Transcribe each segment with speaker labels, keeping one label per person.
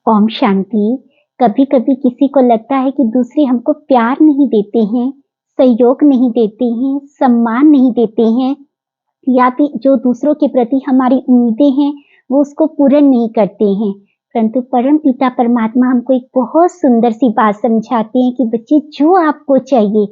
Speaker 1: ओम शांति। कभी कभी किसी को लगता है कि दूसरे हमको प्यार नहीं देते हैं, सहयोग नहीं देते हैं, सम्मान नहीं देते हैं, या फिर जो दूसरों के प्रति हमारी उम्मीदें हैं वो उसको पूर्ण नहीं करते हैं। परंतु परम पिता परमात्मा हमको एक बहुत सुंदर सी बात समझाते हैं कि बच्चे, जो आपको चाहिए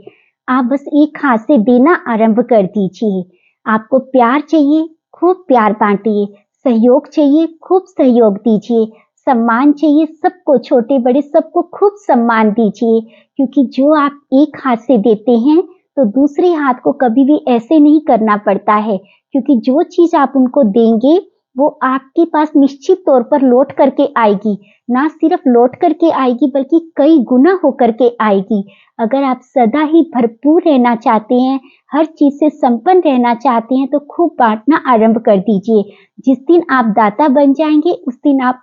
Speaker 1: आप बस एक हाथ से देना आरंभ कर दीजिए। आपको प्यार चाहिए, खूब प्यार बांटिए। सहयोग चाहिए, खूब सहयोग दीजिए। सम्मान चाहिए, सबको, छोटे बड़े सबको खूब सम्मान दीजिए। क्योंकि जो आप एक हाथ से देते हैं तो दूसरे हाथ को कभी भी ऐसे नहीं करना पड़ता है। क्योंकि जो चीज आप उनको देंगे वो आपके पास निश्चित तौर पर लौट करके आएगी। ना सिर्फ लौट करके आएगी बल्कि कई गुना होकर के आएगी। अगर आप सदा ही भरपूर रहना चाहते हैं, हर चीज से संपन्न रहना चाहते हैं, तो खूब बांटना आरंभ कर दीजिए। जिस दिन आप दाता बन जाएंगे उस दिन आप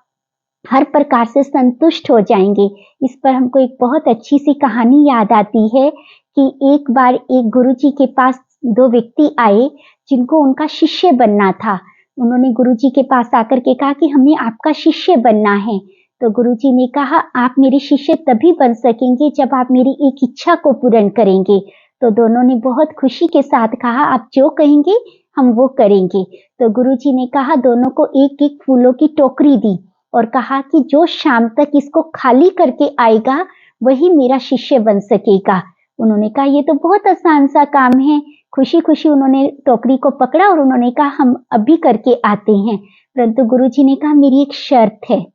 Speaker 1: हर प्रकार से संतुष्ट हो जाएंगे। इस पर हमको एक बहुत अच्छी सी कहानी याद आती है कि एक बार एक गुरुजी के पास दो व्यक्ति आए जिनको उनका शिष्य बनना था। उन्होंने गुरुजी के पास आकर के कहा कि हमें आपका शिष्य बनना है। तो गुरुजी ने कहा, आप मेरे शिष्य तभी बन सकेंगे जब आप मेरी एक इच्छा को पूर्ण करेंगे। तो दोनों ने बहुत खुशी के साथ कहा, आप जो कहेंगे हम वो करेंगे। तो गुरुजी ने कहा, दोनों को एक एक फूलों की टोकरी दी और कहा कि जो शाम तक इसको खाली करके आएगा वही मेरा शिष्य बन सकेगा। उन्होंने कहा, ये तो बहुत आसान सा काम है। खुशी खुशी उन्होंने टोकरी को पकड़ा और उन्होंने कहा, हम अभी करके आते हैं। परंतु गुरुजी ने कहा, मेरी एक शर्त है,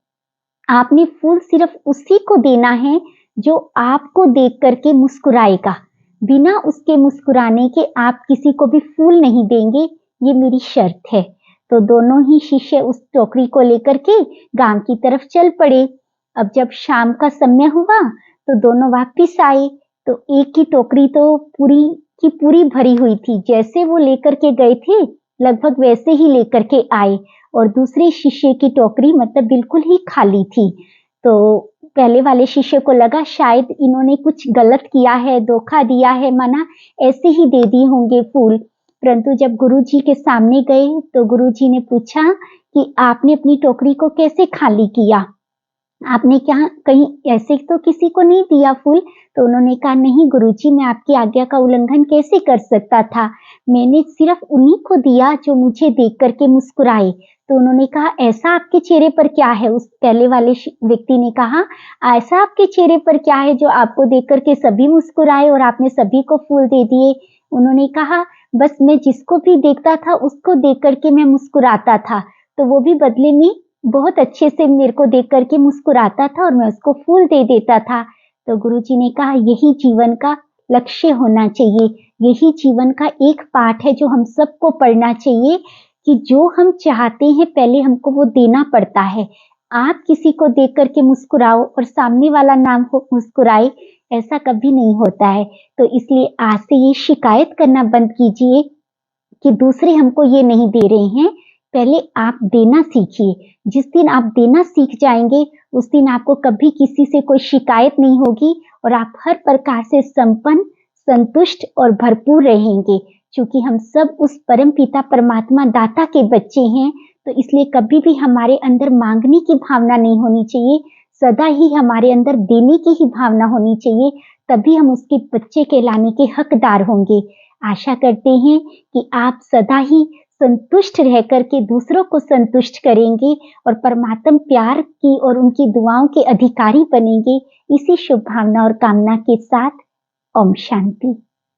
Speaker 1: आपने फूल सिर्फ उसी को देना है जो आपको देख करके मुस्कुराएगा। बिना उसके मुस्कुराने के आप किसी को भी फूल नहीं देंगे, ये मेरी शर्त है। तो दोनों ही शिष्य उस टोकरी को लेकर के गांव की तरफ चल पड़े। अब जब शाम का समय हुआ तो दोनों वापिस आए। तो एक की टोकरी तो पूरी की पूरी भरी हुई थी, जैसे वो लेकर के गए थे लगभग वैसे ही लेकर के आए। और दूसरे शिष्य की टोकरी मतलब बिल्कुल ही खाली थी। तो पहले वाले शिष्य को लगा शायद इन्होंने कुछ गलत किया है, धोखा दिया है, माना ऐसे ही दे दिए होंगे फूल। परंतु जब गुरुजी के सामने गए तो गुरुजी ने पूछा कि आपने अपनी टोकरी को कैसे खाली किया, आपने क्या कहीं ऐसे तो किसी को नहीं दिया फूल? तो उन्होंने कहा, नहीं गुरुजी, मैं आपकी आज्ञा का उल्लंघन कैसे कर सकता था, मैंने सिर्फ उन्हीं को दिया जो मुझे देख करके मुस्कुराए। तो उन्होंने कहा, ऐसा आपके चेहरे पर क्या है? उस पहले वाले व्यक्ति ने कहा, ऐसा आपके चेहरे पर क्या है जो आपको देख करके सभी मुस्कुराए और आपने सभी को फूल दे दिए? उन्होंने कहा, बस मैं जिसको भी देखता था उसको देख करके मैं मुस्कुराता था, तो वो भी बदले में बहुत अच्छे से मेरे को देख करके मुस्कुराता था और मैं उसको फूल दे देता था। तो गुरुजी ने कहा, यही जीवन का लक्ष्य होना चाहिए, यही जीवन का एक पाठ है जो हम सबको पढ़ना चाहिए कि जो हम चाहते हैं पहले हमको वो देना पड़ता है। आप किसी को देख करके मुस्कुराओ और सामने वाला नाम को मुस्कुराए, ऐसा कभी नहीं होता है। तो इसलिए आज से ये शिकायत करना बंद कीजिए कि दूसरे हमको ये नहीं दे रहे हैं, पहले आप देना सीखिए। जिस दिन आप देना सीख जाएंगे उस दिन आपको कभी किसी से कोई शिकायत नहीं होगी और आप हर प्रकार से संपन्न, संतुष्ट और भरपूर रहेंगे। क्योंकि हम सब उस परम पिता परमात्मा दाता के बच्चे हैं, तो इसलिए कभी भी हमारे अंदर मांगने की भावना नहीं होनी चाहिए, सदा ही हमारे अंदर देने की ही भावना होनी चाहिए। तभी हम उसके बच्चे कहलाने के हकदार होंगे। आशा करते हैं कि आप सदा ही संतुष्ट रह करके दूसरों को संतुष्ट करेंगे और परमात्म प्यार की और उनकी दुआओं के अधिकारी बनेंगे। इसी शुभ भावना और कामना के साथ ओम शांति।